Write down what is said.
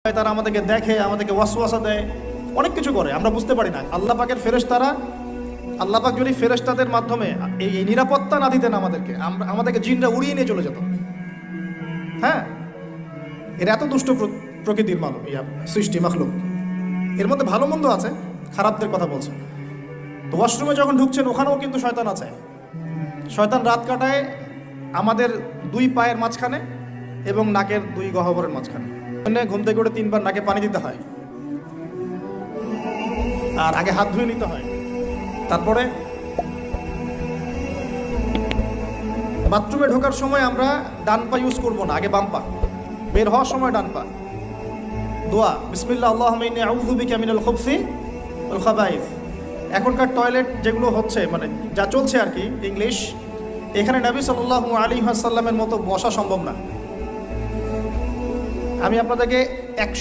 তারা আমাদেরকে দেখে, আমাদেরকে ওয়াসওয়াসা দেয়, অনেক কিছু করে, আমরা বুঝতে পারি না। আল্লাহ পাকের ফেরেশতারা, আল্লাহ পাক যদি ফেরেশতাদের মাধ্যমে এই নিরাপত্তা না দিতেন আমাদেরকে জিনরা উড়িয়ে নিয়ে চলে যেত। হ্যাঁ, এরা এত দুষ্ট প্রকৃতির মানুষ, সৃষ্টি মাখলুক। এর মধ্যে ভালো মন্দ আছে, খারাপদের কথা বলছে। তো ওয়াশরুমে যখন ঢুকছেন ওখানেও কিন্তু শয়তান আছে। শয়তান রাত কাটায় আমাদের দুই পায়ের মাঝখানে এবং নাকের দুই গহ্বরের মাঝখানে। ঘুম থেকে উঠে 3 বার নাকে পানি দিতে হয়, আর আগে হাত ধুয়ে নিতে হয়। তারপরে বাথরুমে ঢোকার সময় আমরা ডান পা ইউজ করবো না, আগে বাম পা। বের হওয়ার সময় ডান পা। দোয়া বিসমিল্লাহ আল্লাহুম্মা ইন্নী আউযু বিকা মিনাল খুবসি ওয়াল খাবাইস। এখনকার টয়লেট যেগুলো হচ্ছে, মানে যা চলছে আর কি, ইংলিশ, এখানে নবী সাল্লাল্লাহু আলাইহি ওয়াসাল্লামের মতো বসা সম্ভব না। আমি আপনাদেরকে